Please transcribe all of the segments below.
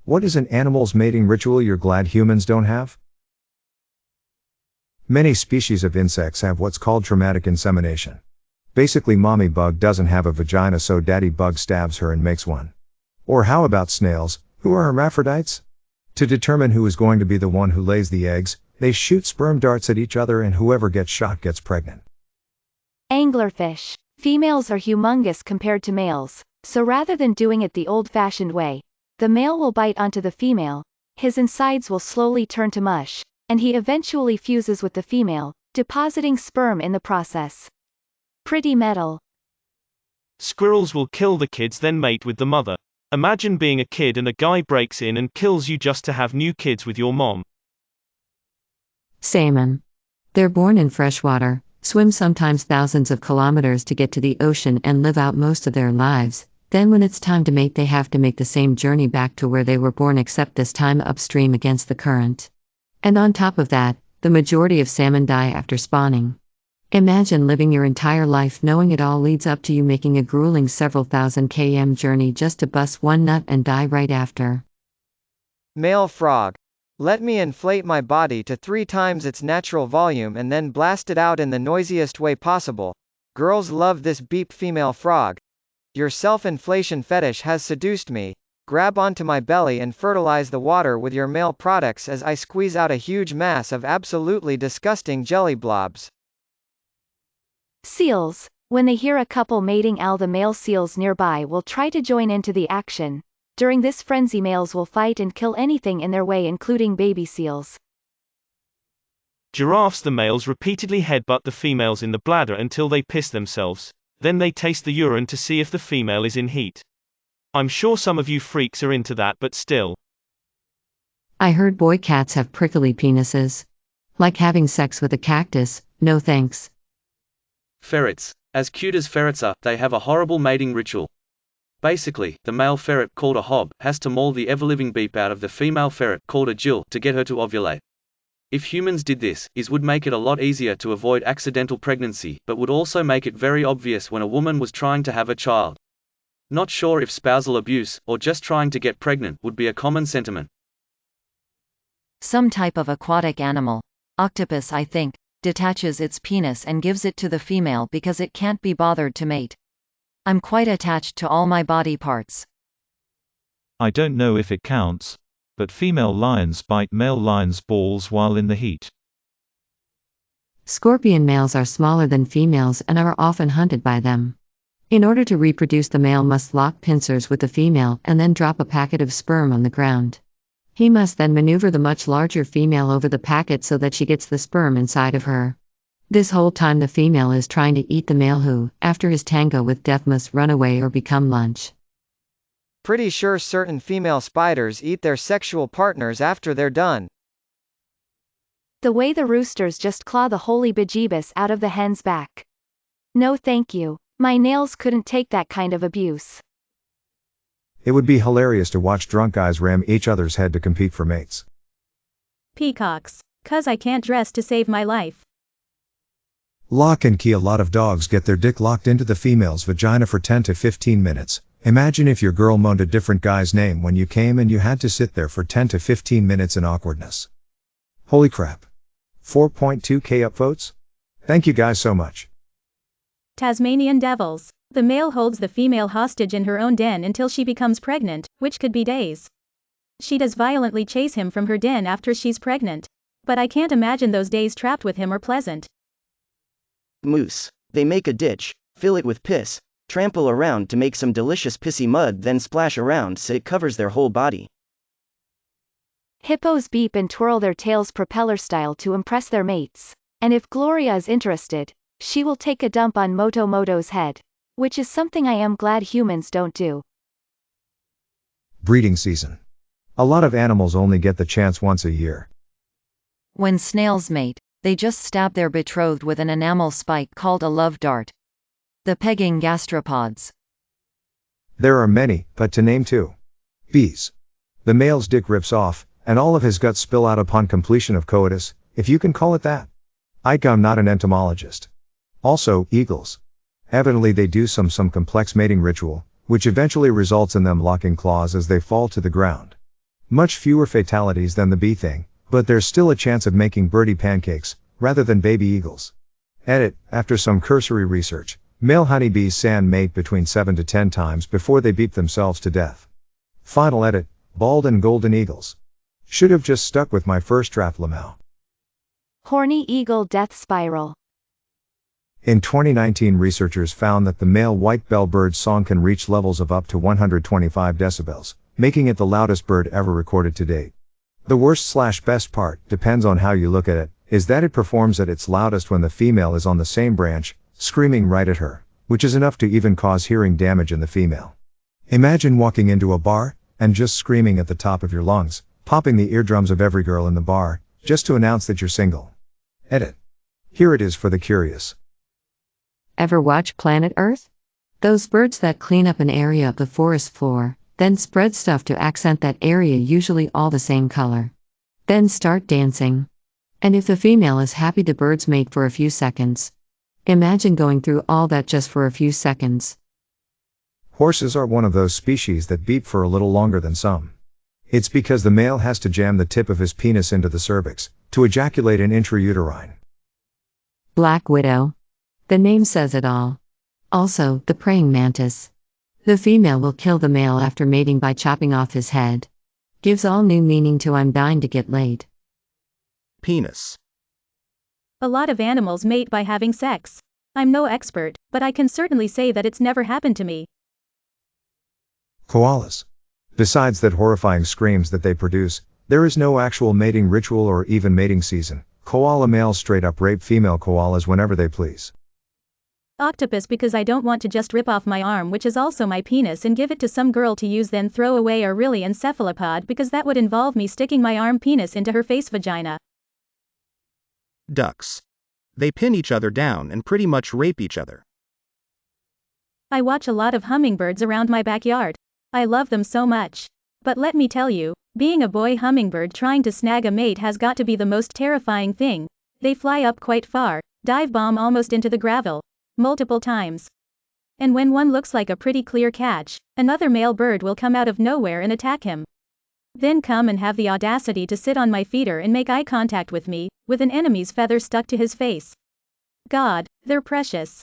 What is an animal's mating ritual you're glad humans don't have? Many species of insects have what's called traumatic insemination. Basically, mommy bug doesn't have a vagina, so daddy bug stabs her and makes one. Or how about snails, who are hermaphrodites? To determine who is going to be the one who lays the eggs, they shoot sperm darts at each other, and whoever gets shot gets pregnant. Anglerfish. Females are humongous compared to males, so rather than doing it the old-fashioned way, the male will bite onto the female, his insides will slowly turn to mush, and he eventually fuses with the female, depositing sperm in the process. Pretty metal. Squirrels will kill the kids then mate with the mother. Imagine being a kid and a guy breaks in and kills you just to have new kids with your mom. Salmon. They're born in freshwater, swim sometimes thousands of kilometers to get to the ocean and live out most of their lives. Then when it's time to mate, they have to make the same journey back to where they were born, except this time upstream against the current. And on top of that, the majority of salmon die after spawning. Imagine living your entire life knowing it all leads up to you making a grueling several thousand km journey just to bust one nut and die right after. Male frog. Let me inflate my body to 3 times its natural volume and then blast it out in the noisiest way possible. Girls love this beep. Female frog. Your self-inflation fetish has seduced me. Grab onto my belly and fertilize the water with your male products as I squeeze out a huge mass of absolutely disgusting jelly blobs. Seals. When they hear a couple mating, the male seals nearby will try to join into the action. During this frenzy, males will fight and kill anything in their way, including baby seals. Giraffes. The males repeatedly headbutt the females in the bladder until they piss themselves. Then they taste the urine to see if the female is in heat. I'm sure some of you freaks are into that, but still. I heard boy cats have prickly penises. Like having sex with a cactus, no thanks. Ferrets. As cute as ferrets are, they have a horrible mating ritual. Basically, the male ferret, called a hob, has to maul the ever-living beep out of the female ferret, called a Jill, to get her to ovulate. If humans did this, it would make it a lot easier to avoid accidental pregnancy, but would also make it very obvious when a woman was trying to have a child. Not sure if spousal abuse, or just trying to get pregnant, would be a common sentiment. Some type of aquatic animal, octopus I think, detaches its penis and gives it to the female because it can't be bothered to mate. I'm quite attached to all my body parts. I don't know if it counts, but female lions bite male lions' balls while in the heat. Scorpion males are smaller than females and are often hunted by them. In order to reproduce, the male must lock pincers with the female and then drop a packet of sperm on the ground. He must then maneuver the much larger female over the packet so that she gets the sperm inside of her. This whole time the female is trying to eat the male who, after his tango with death, must run away or become lunch. Pretty sure certain female spiders eat their sexual partners after they're done. The way the roosters just claw the holy bejeebus out of the hen's back. No thank you. My nails couldn't take that kind of abuse. It would be hilarious to watch drunk guys ram each other's head to compete for mates. Peacocks. 'Cause I can't dress to save my life. Lock and key. A lot of dogs get their dick locked into the female's vagina for 10 to 15 minutes. Imagine if your girl moaned a different guy's name when you came and you had to sit there for 10 to 15 minutes in awkwardness. Holy crap. 4.2k upvotes? Thank you guys so much. Tasmanian devils. The male holds the female hostage in her own den until she becomes pregnant, which could be days. She does violently chase him from her den after she's pregnant. But I can't imagine those days trapped with him are pleasant. Moose. They make a ditch, fill it with piss, trample around to make some delicious pissy mud, then splash around so it covers their whole body. Hippos beep and twirl their tails propeller style to impress their mates. And if Gloria is interested, she will take a dump on Moto's head. Which is something I am glad humans don't do. Breeding season. A lot of animals only get the chance once a year. When snails mate, they just stab their betrothed with an enamel spike called a love dart. The pegging gastropods. There are many, but to name 2. Bees. The male's dick rips off, and all of his guts spill out upon completion of coitus, if you can call it that. I'm not an entomologist. Also, eagles. Evidently they do some complex mating ritual, which eventually results in them locking claws as they fall to the ground. Much fewer fatalities than the bee thing, but there's still a chance of making birdie pancakes, rather than baby eagles. Edit, after some cursory research, male honeybees sand mate between 7 to 10 times before they beep themselves to death. Final edit, bald and golden eagles. Should have just stuck with my first draft lemao. Horny eagle death spiral. In 2019, researchers found that the male white-belled bird's song can reach levels of up to 125 decibels, making it the loudest bird ever recorded to date. The worst/best part, depends on how you look at it, is that it performs at its loudest when the female is on the same branch, screaming right at her, which is enough to even cause hearing damage in the female. Imagine walking into a bar, and just screaming at the top of your lungs, popping the eardrums of every girl in the bar, just to announce that you're single. Edit. Here it is for the curious. Ever watch Planet Earth? Those birds that clean up an area of the forest floor, then spread stuff to accent that area, usually all the same color. Then start dancing. And if the female is happy, the birds mate for a few seconds. Imagine going through all that just for a few seconds. Horses are one of those species that beep for a little longer than some. It's because the male has to jam the tip of his penis into the cervix, to ejaculate an intrauterine. Black widow. The name says it all. Also, the praying mantis. The female will kill the male after mating by chopping off his head. Gives all new meaning to I'm dying to get laid. Penis. A lot of animals mate by having sex. I'm no expert, but I can certainly say that it's never happened to me. Koalas. Besides that horrifying screams that they produce, there is no actual mating ritual or even mating season. Koala males straight up rape female koalas whenever they please. Octopus, because I don't want to just rip off my arm, which is also my penis, and give it to some girl to use then throw away, or really an cephalopod, because that would involve me sticking my arm penis into her face vagina. Ducks. They pin each other down and pretty much rape each other. I watch a lot of hummingbirds around my backyard. I love them so much. But let me tell you, being a boy hummingbird trying to snag a mate has got to be the most terrifying thing. They fly up quite far, dive bomb almost into the gravel, multiple times. And when one looks like a pretty clear catch, another male bird will come out of nowhere and attack him. Then come and have the audacity to sit on my feeder and make eye contact with me, with an enemy's feather stuck to his face. God, they're precious.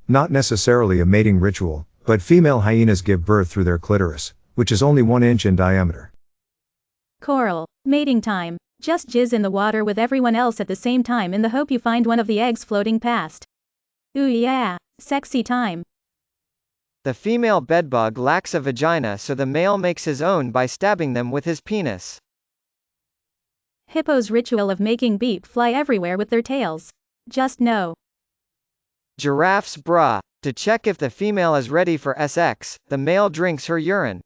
Not necessarily a mating ritual, but female hyenas give birth through their clitoris, which is only 1 inch in diameter. Coral. Mating time. Just jizz in the water with everyone else at the same time in the hope you find one of the eggs floating past. Ooh yeah, sexy time. The female bedbug lacks a vagina, so the male makes his own by stabbing them with his penis. Hippos' ritual of making beep fly everywhere with their tails. Just no. Giraffes bra. To check if the female is ready for sex, the male drinks her urine.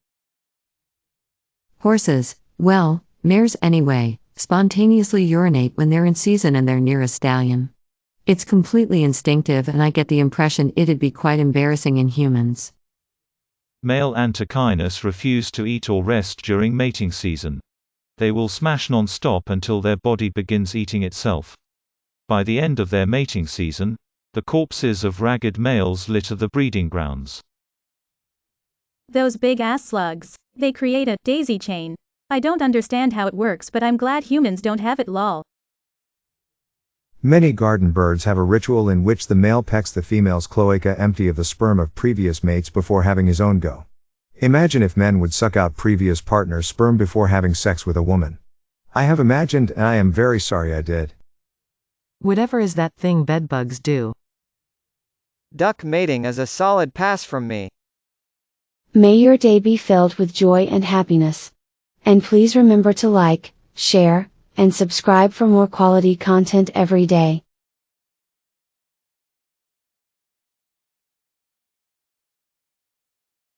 Horses, well, mares anyway, spontaneously urinate when they're in season and they're near a stallion. It's completely instinctive, and I get the impression it'd be quite embarrassing in humans. Male antechinus refuse to eat or rest during mating season. They will smash non-stop until their body begins eating itself. By the end of their mating season, the corpses of ragged males litter the breeding grounds. Those big ass slugs. They create a daisy chain. I don't understand how it works, but I'm glad humans don't have it, lol. Many garden birds have a ritual in which the male pecks the female's cloaca empty of the sperm of previous mates before having his own go. Imagine if men would suck out previous partners' sperm before having sex with a woman. I have imagined, and I am very sorry I did. Whatever is that thing bedbugs do? Duck mating is a solid pass from me. May your day be filled with joy and happiness. And please remember to like, share, and subscribe for more quality content every day.